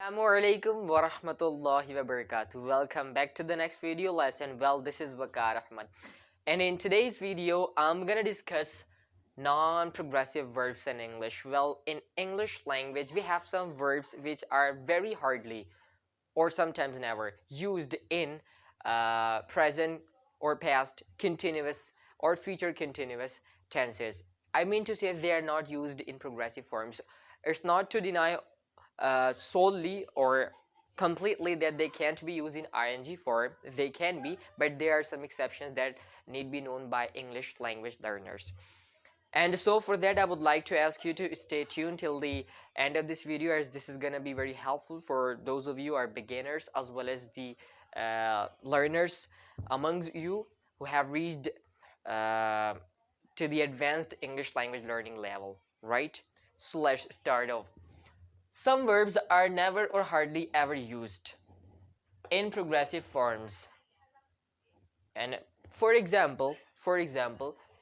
Assalamualaikum warahmatullahi wabarakatuh. Welcome back to the next video lesson. Well, this is Waqar Ahmed, and in today's video I'm gonna discuss non-progressive verbs in English. Well, in English language we have some verbs which are very hardly or sometimes never used in present or past continuous or future continuous tenses. I mean to say they are not used in progressive forms. It's not to deny solely or completely that they can't be used in ing form. They can be, but there are some exceptions that need be known by English language learners. And so for that I would like to ask you to stay tuned till the end of this video, as this is gonna be very helpful for those of you who are beginners as well as the learners among you who have reached uh, to the advanced English language learning level, right? So let's start off. Some verbs are never or hardly ever used in progressive forms. And for example,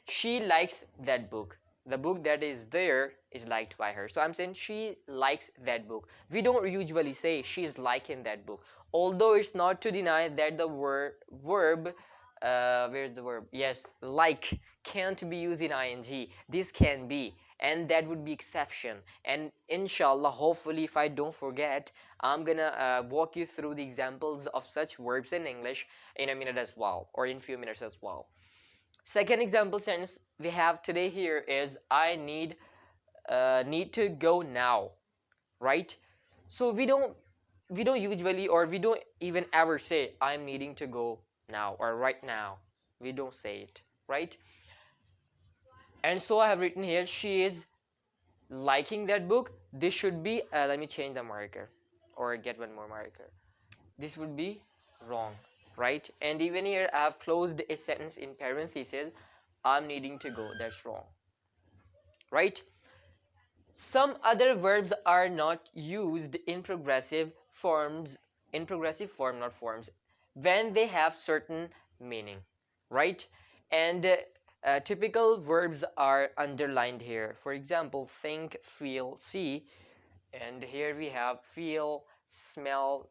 she likes that book. The book that is there is liked by her. So I'm saying she likes that book. We don't usually say she's liking that book. Although it's not to deny that the verb where's the verb? Yes, like can't be used in ing. This can be, and that would be exception. And inshallah, hopefully, if I don't forget, I'm gonna walk you through the examples of such verbs in English in a minute as well, or in few minutes as well. Second example sentence we have today here is I need to go now, right? So we don't usually, or we don't even ever say I'm needing to go now or right now. We don't say it, right? And so I have written here she is liking that book. This should be let me change the marker or get one more marker. This would be wrong, right? And even here I have closed a sentence in parentheses. I'm needing to go. That's wrong, right? Some other verbs are not used in progressive forms, in progressive form, not forms, when they have certain meaning, right? And typical verbs are underlined here. For example, think, feel, see. And here we have feel, smell,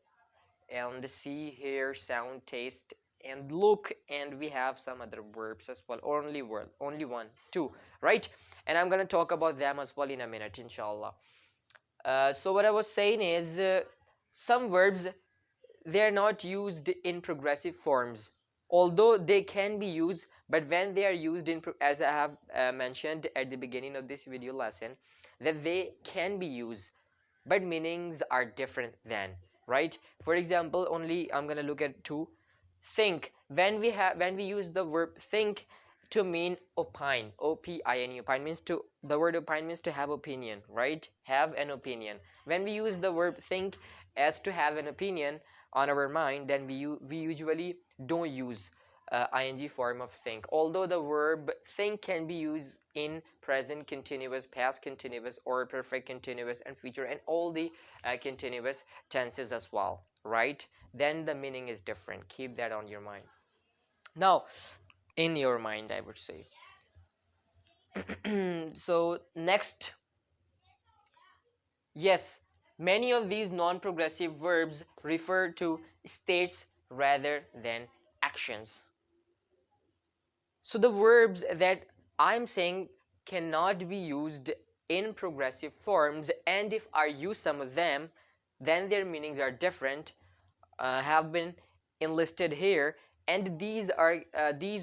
and see, hear, sound, taste, and look. And we have some other verbs as well. Only one, two, right? And I'm gonna talk about them as well in a minute, inshallah. So what I was saying is some verbs, they're not used in progressive forms, although they can be used. But when they are used in as I have mentioned at the beginning of this video lesson, that they can be used, but meanings are different then, right? For example, only I'm gonna look at two. Think, when we use the verb think to mean opine, opine, opine means to, the word opine means to have opinion, right? Have an opinion. When we use the verb think as to have an opinion on our mind, then we usually don't use ing form of think, although the verb think can be used in present continuous, past continuous, or perfect continuous, and future, and all the continuous tenses as well, right? Then the meaning is different. Keep that on your mind. Now, in your mind, I would say. So next, yes, many of these non-progressive verbs refer to states rather than actions. So the verbs that I'm saying cannot be used in progressive forms, and if I use some of them, then their meanings are different, have been enlisted here. And these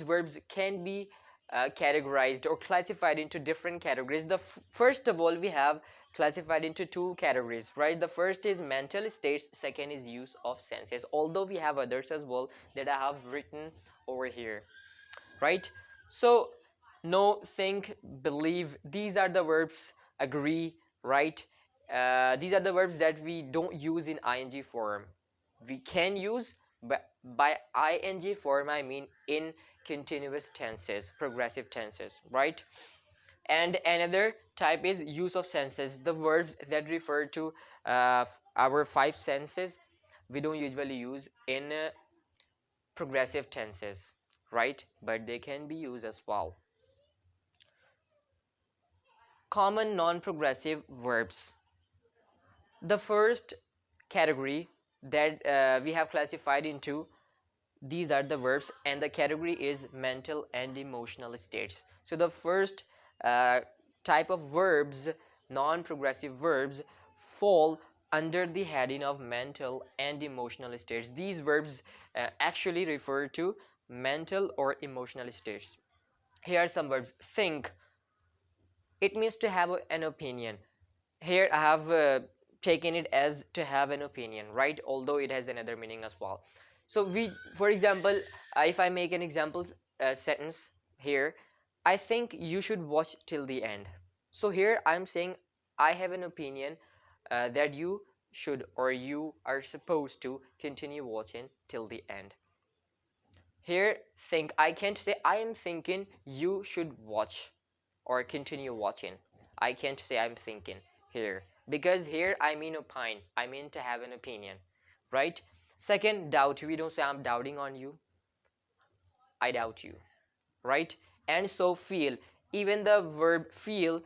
verbs can be categorized or classified into different categories. First of all, we have classified into two categories, right? The first is mental states, second is use of senses, although we have others as well that I have written over here, right? So know, think, believe, these are the verbs. Agree, right? These are the verbs that we don't use in ing form. We can use, but by ing form I mean in continuous tenses, progressive tenses, right? And another type is use of senses, the verbs that refer to our five senses. We don't usually use in progressive tenses, right? But they can be used as well. Common non-progressive verbs. The first category that we have classified into, these are the verbs, and the category is mental and emotional states. So the first uh, type of verbs, non-progressive verbs, fall under the heading of mental and emotional states. These verbs actually refer to mental or emotional states. Here are some verbs. Think, it means to have an opinion. Here I have taken it as to have an opinion, right? Although it has another meaning as well. So we, for example, if I make an example sentence here, I think you should watch till the end. So here I'm saying I have an opinion that you should, or you are supposed to continue watching till the end. Here, think, I can't say I am thinking you should watch or continue watching. I can't say I'm thinking here, because here I mean opine. I mean to have an opinion, right? Second, doubt. We don't say I'm doubting on you. I doubt you, right? And so feel. Even the verb feel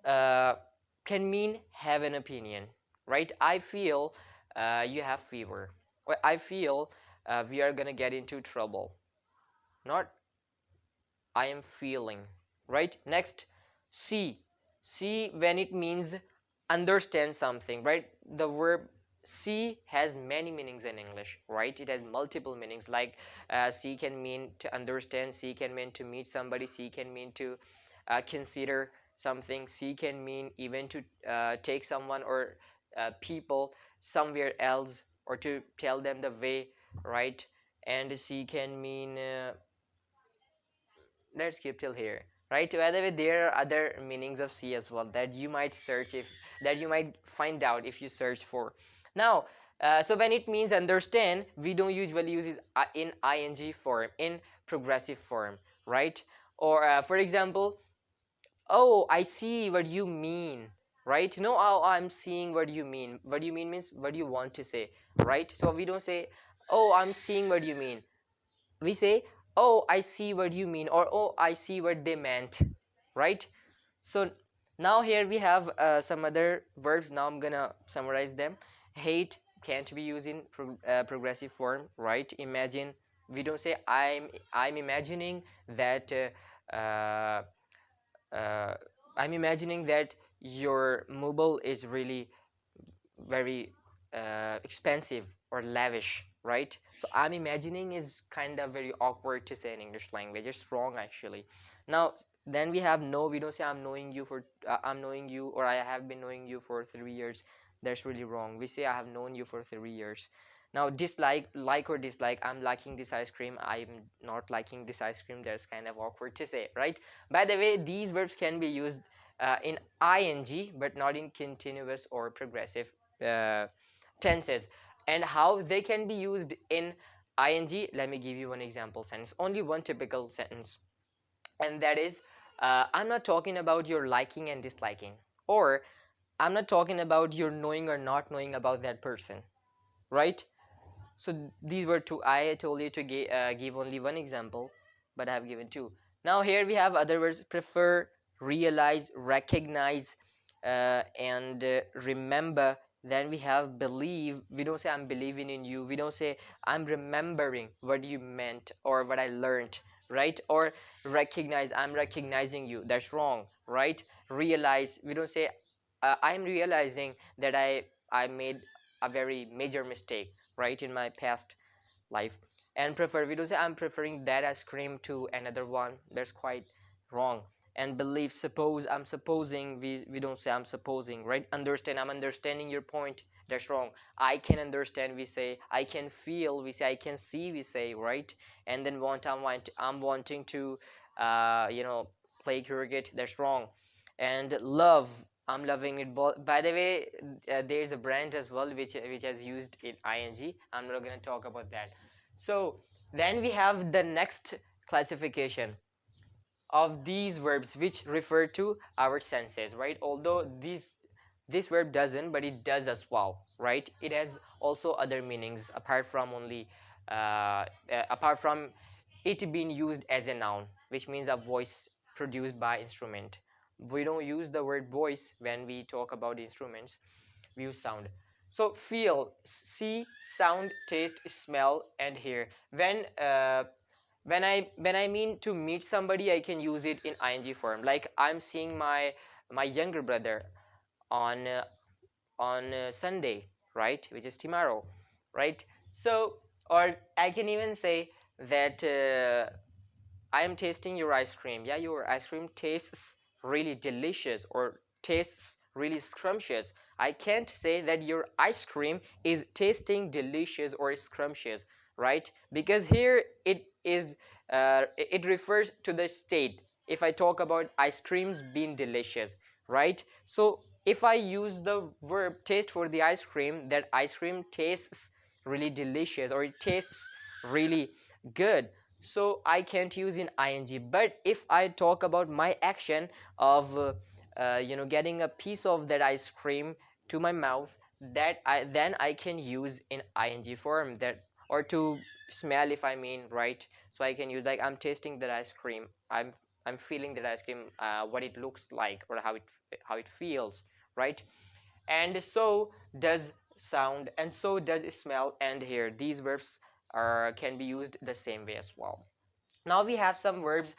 uh, can mean have an opinion, right? I feel you have fever. Or I feel we are gonna get into trouble. Not I am feeling, right? Next, see. See, when it means understand something, right? The verb see has many meanings in English, right? It has multiple meanings. Like see can mean to understand, see can mean to meet somebody, see can mean to consider something, see can mean even to take someone or people somewhere else, or to tell them the way, right? And see can mean let's skip till here, right? By the way, there are other meanings of see as well that you might search, if that you might find out if you search for. Now so when it means understand, we don't usually use it in ing form, in progressive form, right? Or for example, oh, I see what you mean, right? No, oh, I'm seeing what you mean. What you mean means what you want to say, right? So we don't say, oh, I'm seeing what you mean. We say, oh, I see what you mean, or oh, I see what they meant, right? So now here we have some other verbs. Now I'm gonna summarize them. Hate can't be used in progressive form, right? Imagine, we don't say I'm imagining that uh, uh, I'm imagining that your mobile is really very expensive or lavish, right? So I'm imagining is kind of very awkward to say in English language. It's wrong actually. Now then we have know. We don't say I'm knowing you for I'm knowing you, or I have been knowing you for 3 years. That's really wrong. We say I have known you for 3 years. Now dislike, like or dislike, I'm liking this ice cream, I'm not liking this ice cream. That's kind of awkward to say, right? By the way, these verbs can be used in ing but not in continuous or progressive uh, tenses. And how they can be used in ing, let me give you one example sentence, only one typical sentence, and that is I'm not talking about your liking and disliking, or I'm not talking about your knowing or not knowing about that person, right? So these were two. I told you to give only one example, but I have given two. Now here we have other words: prefer, realize, recognize, and remember. Then we have believe. We don't say I'm believing in you. We don't say I'm remembering what you meant or what I learned, right? Or recognize, I'm recognizing you. That's wrong, right? Realize, we don't say I'm realizing that I made a very major mistake, right, in my past life. And prefer, we don't say I'm preferring that ice cream to another one. That's quite wrong. And believe, suppose, I'm supposing, we don't say I'm supposing, right? Understand, I'm understanding your point. That's wrong. I can understand, we say. I can feel, we say. I can see, we say, right? And then I'm wanting to play cricket. That's wrong. And love, I'm loving it. By the way, there's a brand as well which has used in ing. I'm not going to talk about that. So then we have the next classification of these verbs which refer to our senses, right? Although this verb doesn't, but it does as well, right? It has also other meanings apart from only apart from it being used as a noun, which means a voice produced by instrument. We don't use the word voice when we talk about instruments. We use sound. So feel, see, sound, taste, smell, and hear. When I mean to meet somebody, I can use it in ing form. Like I'm seeing my younger brother on Sunday, right, which is tomorrow, right? So, or I can even say that I am tasting your ice cream. Yeah, your ice cream tastes really delicious or tastes really scrumptious. I can't say that your ice cream is tasting delicious or scrumptious, right? Because here it refers to the state. If I talk about ice creams being delicious, right? So if I use the verb taste for the ice cream, that ice cream tastes really delicious or it tastes really good, so I can't use in ing. But if I talk about my action of getting a piece of that ice cream to my mouth, that I can use in ing form, that, or to smell, if I mean, right? So I can use like I'm tasting that ice cream, I'm feeling that ice cream, what it looks like or how it feels, right? And so does sound, and so does smell and hear. These verbs can be used the same way as well. Now we have some verbs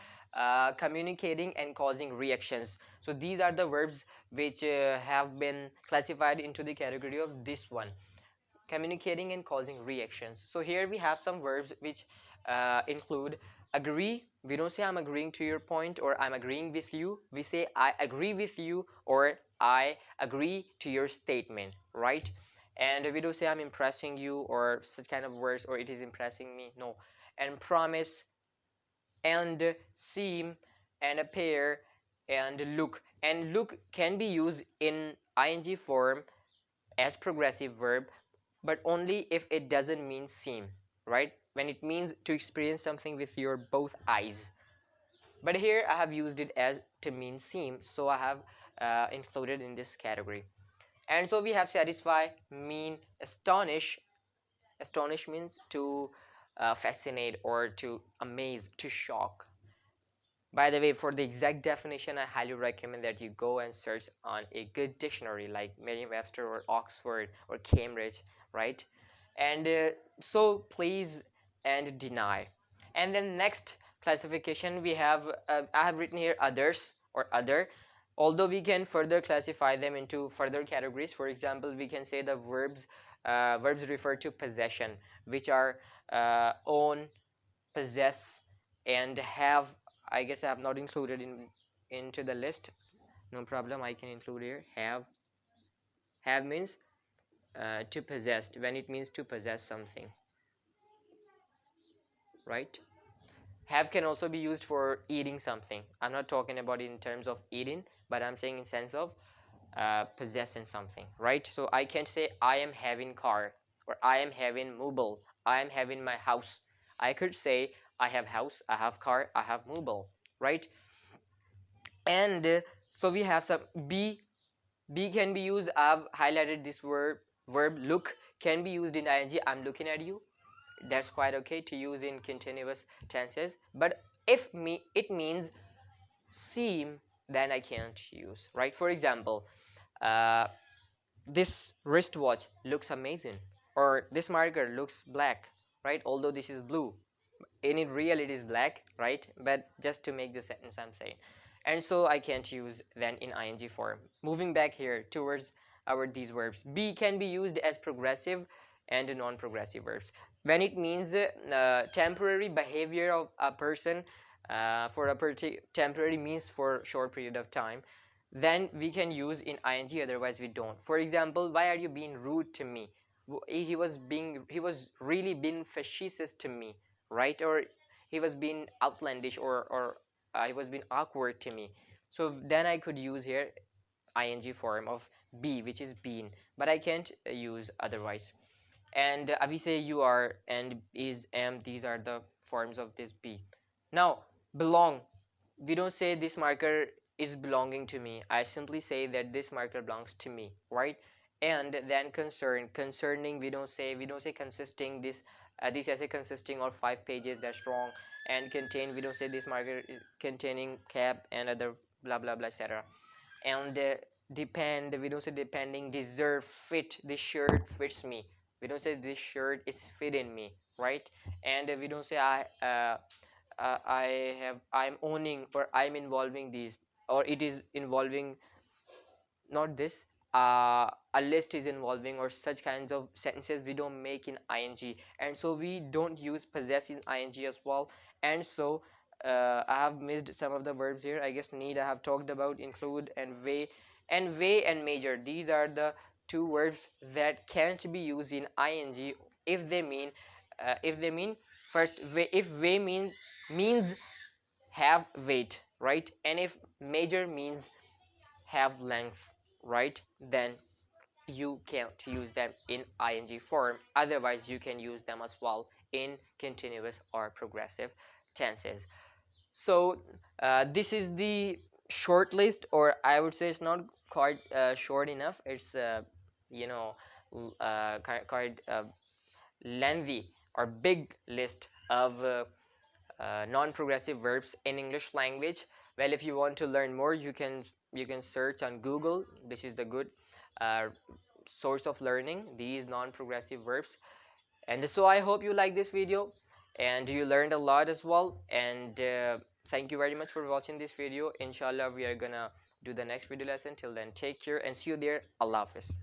communicating and causing reactions. So these are the verbs which have been classified into the category of this one, communicating and causing reactions. So here we have some verbs which include agree. We don't say I'm agreeing to your point or I'm agreeing with you. We say I agree with you or I agree to your statement, right? And we don't say I'm impressing you or such kind of words, or it is impressing me. No. And promise and seem and appear and look. And look can be used in ing form as progressive verb, but only if it doesn't mean seem, right? When it means to experience something with your both eyes. But here I have used it as to mean seem, so I have included in this category. And so we have satisfy, mean, astonish. Astonish means to fascinate or to amaze, to shock. By the way, for the exact definition, I highly recommend that you go and search on a good dictionary like Merriam-Webster or Oxford or Cambridge, right? And so please and deny. And then next classification we have, I have written here others or other. Although we can further classify them into further categories. For example, we can say the verbs refer to possession, which are own, possess, and have. I guess I have not included into the list. No problem, I can include here. Have means to possess, when it means to possess something, right? Have can also be used for eating something. I'm not talking about it in terms of eating, but I'm saying in sense of possessing something, right? So I can't say I am having car or I am having mobile, I am having my house. I could say I have house, I have car, I have mobile, right? And so we have some be can be used. I've highlighted this verb look can be used in ing. I'm looking at you. That's quite okay to use in continuous tenses. But if it means seem, then I can't use, right? For example, uh, this wristwatch looks amazing, or this marker looks black, right? Although this is blue, in it real it is black, right? But just to make the sentence I'm saying. And so I can't use then in ing form. Moving back here towards our these verbs, be can be used as progressive and non-progressive verbs when it means temporary behavior of a person for a temporary means for short period of time, then we can use in ing, otherwise we don't. For example, why are you being rude to me? He was really being facetious to me, right? Or he was being outlandish, or he was being awkward to me. So then I could use here ing form of be, which is been, but I can't use otherwise. And we say you are and is, am. These are the forms of this be. Now belong, we don't say this marker is belonging to me. I simply say that this marker belongs to me, right? And then concerning, we don't say consisting. This essay consisting of 5 pages, that's wrong. And contain, we don't say this marker is containing cap and other blah blah blah, etc. And depend, we don't say depending, deserve, fit, this shirt fits me. We don't say this shirt is fitting me, right? And we don't say I'm owning or I'm involving these, or it is involving, not this, a list is involving, or such kinds of sentences we don't make in ing, and so we don't use possess in ing as well. And so I have missed some of the verbs here. I guess need I have talked about, include and weigh. And weigh and measure, these are the two verbs that can't be used in ing if they mean first weigh, if weigh means have weight, right? And if measure means have length, right? Then you can't use them in ing form. Otherwise you can use them as well in continuous or progressive tenses. So this is the short list, or I would say it's not quite short enough. It's you know quite lengthy or big list of non-progressive verbs in English language. Well, if you want to learn more, you can search on Google. This is the good uh, source of learning these non-progressive verbs. And so I hope you like this video and you learned a lot as well. And thank you very much for watching this video. Inshallah, we are gonna do the next video lesson. Till then, take care and see you there. Allah Hafiz.